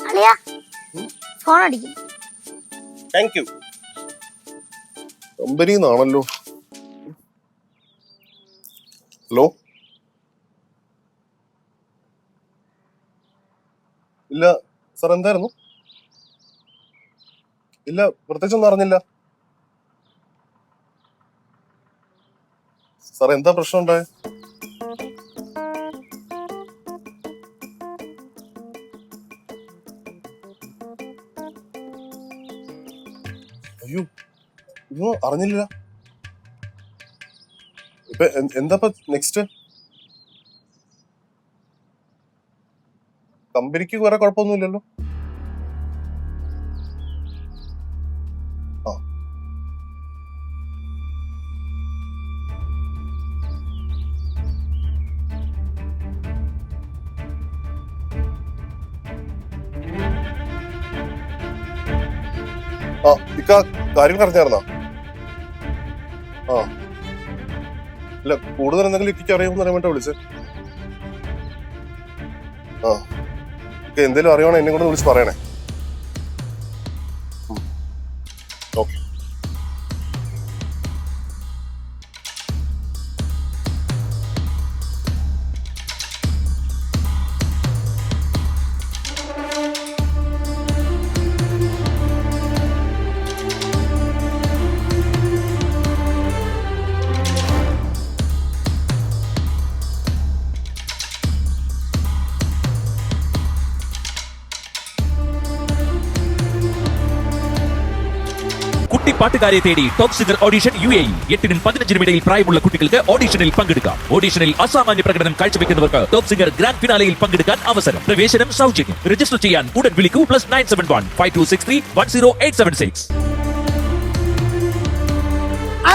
അളിയാ ഫോൺ അടിക്കും. Thank you. കമ്പനിന്നാണല്ലോ. ഹലോ. ഇല്ല സാർ, എന്തായിരുന്നു? ഇല്ല, പ്രത്യേകിച്ചൊന്നും അറിഞ്ഞില്ല സാർ. എന്താ പ്രശ്നം ഉണ്ടായ? അയ്യോ, ഇതോ അറിഞ്ഞില്ല. ഇപ്പൊ എന്താ നെക്സ്റ്റ്? കമ്പനിക്ക് വേറെ കുഴപ്പമൊന്നുമില്ലല്ലോ? ആ ആ ഇക്ക കാര്യം അറിഞ്ഞായിരുന്നോ? ആ ഇല്ല, കൂടുതൽ എന്തെങ്കിലും ഇക്ക് അറിയാമെന്ന് അറിയാൻ വേണ്ടി വിളിച്ചേ. ആ ഇക്ക എന്തേലും അറിയണോ എന്നെ കൂടെ വിളിച്ച് പറയണേ. ഓക്കെ. പാട്ടുകാരെ തേടി ടോപ്പ് സിംഗർ ഓഡിഷൻ UAE. 8-നും 15-നും ഇടയിൽ പ്രായമുള്ള കുട്ടികൾക്ക് ഓഡിഷനിൽ പങ്കെടുക്കാം. ഓഡിഷനിൽ അസാമാന്യ പ്രകടനം കാഴ്ചവെക്കുന്നവർക്ക് ടോപ്പ് സിംഗർ ഗ്രാൻഡ് ഫിനാലയിൽ പങ്കെടുക്കാൻ അവസരം. പ്രവേശനം സൗജന്യം. രജിസ്റ്റർ ചെയ്യാൻ ഉടൻ വിളിക്കൂ. +971 5263 10876.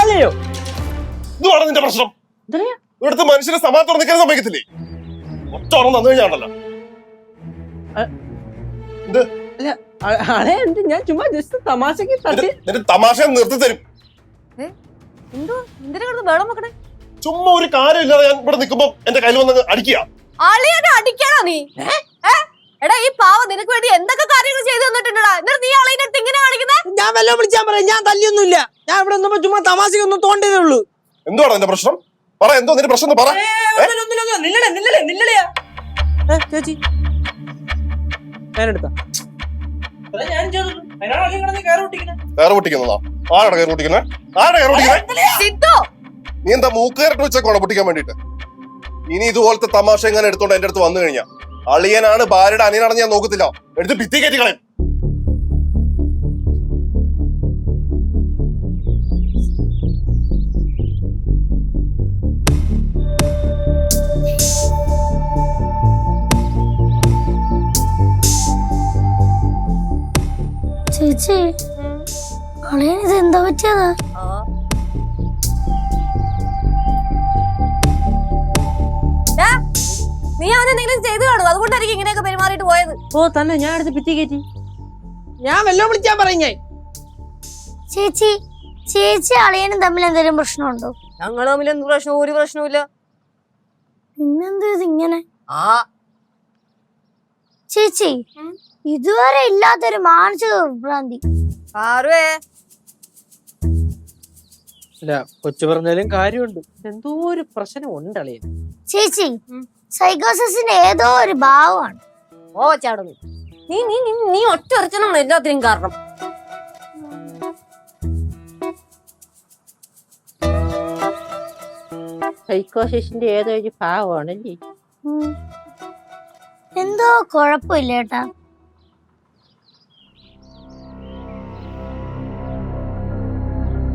അല്ലയോ ഇതാണ് നിന്റെ പ്രശ്നം. ഇവിടുത്തെ മനുഷ്യനെ സമാധാനം നിൽക്കാൻ സമ്മതിക്കത്തില്ലേ? ഒറ്റ ഓണം തന്നു കഴിഞ്ഞാണല്ലോ. ഞാൻ ചുമ്മാ ജസ്റ്റ് തമാശക്ക് തമാശ നിർത്തി തരും. ചുമ്മാ ഒരു കാര്യമില്ലാതെ ഞാൻ ഇവിടെ നിൽക്കുമ്പോ എന്റെ കയ്യിൽ വന്ന് അടിക്കുക. അടിക്കണോ നീ? എടാ ഈ പാവ നിനക്ക് വേണ്ടി എന്തൊക്കെ കാര്യങ്ങൾ ചെയ്തു തന്നിട്ടുണ്ടടാ. എന്നിട്ട് നീ ആളെ ഇങ്ങനെ കാണിക്കുന്നത്? ഞാൻ വല്ലതും വിളിച്ചാൽ പറയാം. ഞാൻ തല്ലിയൊന്നുമില്ല. ഞാൻ ഇവിടെ നിന്നപ്പോ ചുമ്മാ തമാശക്കൊന്നും തോണ്ടതേ ഉള്ളൂ. എന്തുവാണ് എന്റെ പ്രശ്നം? പറ, എന്തോ നിന്റെ പ്രശ്നം? പറ. ചേച്ചി ഞാനെടുത്താ നീ എന്താ മൂക്കേറിട്ട് വെച്ചേക്കോണോ പൊട്ടിക്കാൻ വേണ്ടിട്ട്? ഇനി ഇതുപോലത്തെ തമാശ എങ്ങനെ എടുത്തോണ്ട് എന്റെ അടുത്ത് വന്നു കഴിഞ്ഞാ അളിയനാണ് ഭാര്യയുടെ അനിയനാണെന്ന് ഞാൻ നോക്കത്തില്ല. എടുത്ത് ഭിത്തി കയറ്റി കളയും. ചേച്ചി അളിയനിത് എന്താ പറ്റിയതാ? നീ അവനെന്തെങ്കിലും ചെയ്തു കാണും, അതുകൊണ്ടായിരിക്കും ഇങ്ങനെയൊക്കെ പെരുമാറിയിട്ട് പോയത്. ഓ തന്നെ ഞാൻ എടുത്ത് ഭിത്തി കയറ്റി. ഞാൻ വല്ലതും വിളിച്ചാ പറയും. ഞാൻ ചേച്ചി അളിയനും തമ്മിൽ എന്തെങ്കിലും പ്രശ്നമുണ്ടോ? ഞങ്ങൾ തമ്മിൽ എന്ത് പ്രശ്നവും? ഒരു പ്രശ്നവുമില്ല. പിന്നെന്താ ഇതിങ്ങനെ? ചേച്ചി ഇതുവരെ ഇല്ലാത്തൊരു മാനസിക വിഭ്രാന്തി. കൊച്ചു പറഞ്ഞാലും കാര്യമുണ്ട്. എന്തോ ഒരു പ്രശ്നം ഉണ്ട് അളിയൻ. ചേച്ചി സൈക്കോസിന്റെ ഏതോ ഒരു ഭാവമാണ്. ഓ ചാടുന്നു. നീ നീ നീ ഒറ്റ ഒരച്ചനാണ് എല്ലാത്തിനും കാരണം. സൈക്കോസിന്റെ ഏതോ ഒരു ഭാവമാണല്ലേ. എന്തോ കുഴപ്പമില്ല ഏട്ടാ.